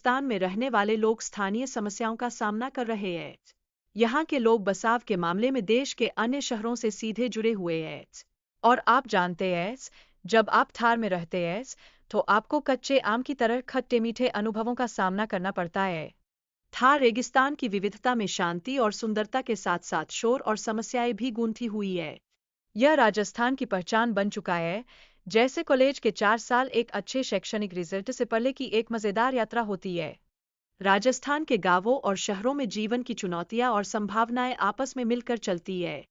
रेगिस्तान में रहने वाले लोग स्थानीय समस्याओं का सामना कर रहे हैं। यहाँ के लोग बसाव के मामले में देश के अन्य शहरों से सीधे जुड़े हुए हैं। और आप जानते हैं, जब आप थार में रहते हैं तो आपको कच्चे आम की तरह खट्टे मीठे अनुभवों का सामना करना पड़ता है। थार रेगिस्तान की विविधता में शांति और सुंदरता के साथ साथ शोर और समस्याएं भी गूंथी हुई है। यह राजस्थान की पहचान बन चुका है, जैसे कॉलेज के 4 साल एक अच्छे शैक्षणिक रिजल्ट से पहले की एक मजेदार यात्रा होती है। राजस्थान के गांवों और शहरों में जीवन की चुनौतियां और संभावनाएं आपस में मिलकर चलती है।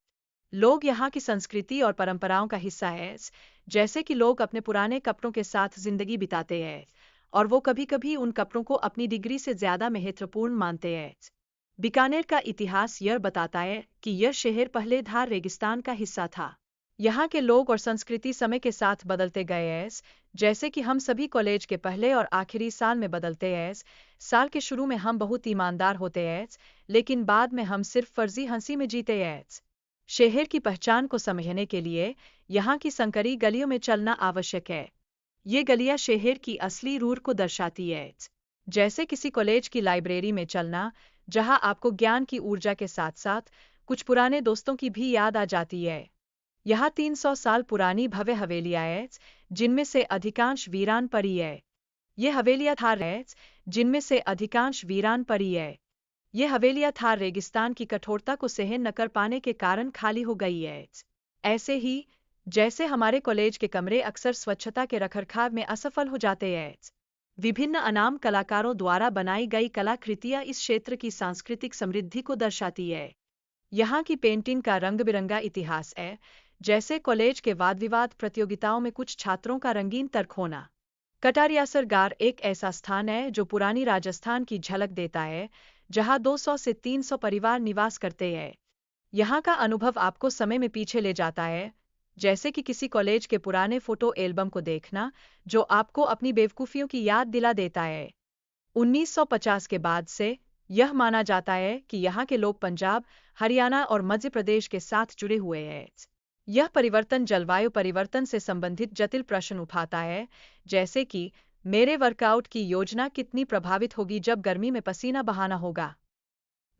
लोग यहाँ की संस्कृति और परंपराओं का हिस्सा है, जैसे कि लोग अपने पुराने कपड़ों के साथ जिंदगी बिताते हैं और वो कभी-कभी उन कपड़ों को अपनी डिग्री से ज्यादा महत्वपूर्ण मानते हैं। बीकानेर का इतिहास यह बताता है कि यह शहर पहले धार रेगिस्तान का हिस्सा था। यहाँ के लोग और संस्कृति समय के साथ बदलते गए हैं, जैसे कि हम सभी कॉलेज के पहले और आखिरी साल में बदलते हैं। साल के शुरू में हम बहुत ईमानदार होते हैं, लेकिन बाद में हम सिर्फ फर्जी हंसी में जीते हैं। शहर की पहचान को समझने के लिए यहाँ की संकरी गलियों में चलना आवश्यक है। ये गलियाँ शहर की असली रूह को दर्शाती है। जैसे किसी कॉलेज की लाइब्रेरी में चलना, जहाँ आपको ज्ञान की ऊर्जा के साथ साथ कुछ पुराने दोस्तों की भी याद आ जाती है। यहाँ 300 साल पुरानी भव्य हवेलियाँ हैं, जिनमें से अधिकांश वीरान पड़ी है। ये हवेलियाँ थार है, जिनमें से अधिकांश वीरान पड़ी है। ये हवेलियाँ थार रेगिस्तान की कठोरता को सहन न कर पाने के कारण खाली हो गई है। ऐसे ही जैसे हमारे कॉलेज के कमरे अक्सर स्वच्छता के रखरखाव में असफल हो जाते हैं। विभिन्न अनाम कलाकारों द्वारा बनाई गई कलाकृतियाँ इस क्षेत्र की सांस्कृतिक समृद्धि को दर्शाती है। यहाँ की पेंटिंग का रंग बिरंगा इतिहास है, जैसे कॉलेज के वाद विवाद प्रतियोगिताओं में कुछ छात्रों का रंगीन तर्क होना। कटारियासर गार एक ऐसा स्थान है जो पुरानी राजस्थान की झलक देता है, जहाँ 200 से 300 परिवार निवास करते हैं। यहाँ का अनुभव आपको समय में पीछे ले जाता है, जैसे कि किसी कॉलेज के पुराने फोटो एल्बम को देखना, जो आपको अपनी बेवकूफ़ियों की याद दिला देता है। 1950 के बाद से यह माना जाता है कि यहाँ के लोग पंजाब, हरियाणा और मध्य प्रदेश के साथ जुड़े हुए हैं। यह परिवर्तन जलवायु परिवर्तन से संबंधित जटिल प्रश्न उठाता है, जैसे कि मेरे वर्कआउट की योजना कितनी प्रभावित होगी जब गर्मी में पसीना बहाना होगा।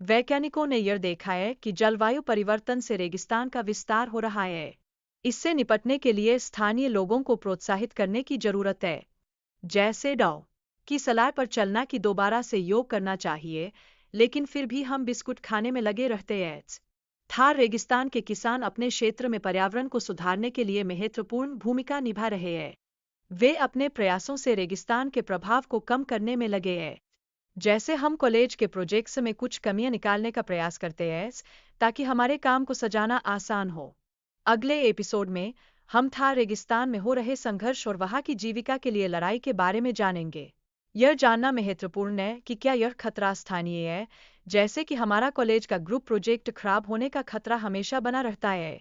वैज्ञानिकों ने यह देखा है कि जलवायु परिवर्तन से रेगिस्तान का विस्तार हो रहा है। इससे निपटने के लिए स्थानीय लोगों को प्रोत्साहित करने की जरूरत है, जैसे डॉ की सलाह पर चलना कि दोबारा से योग करना चाहिए, लेकिन फिर भी हम बिस्कुट खाने में लगे रहते हैं। थार रेगिस्तान के किसान अपने क्षेत्र में पर्यावरण को सुधारने के लिए महत्वपूर्ण भूमिका निभा रहे हैं। वे अपने प्रयासों से रेगिस्तान के प्रभाव को कम करने में लगे हैं। जैसे हम कॉलेज के प्रोजेक्ट्स में कुछ कमियां निकालने का प्रयास करते हैं, ताकि हमारे काम को सजाना आसान हो। अगले एपिसोड में हम थार रेगिस्तान में हो रहे संघर्ष और वहां की जीविका के लिए लड़ाई के बारे में जानेंगे। यह जानना महत्वपूर्ण है कि क्या यह खतरा स्थानीय है, जैसे कि हमारा कॉलेज का ग्रुप प्रोजेक्ट खराब होने का खतरा हमेशा बना रहता है।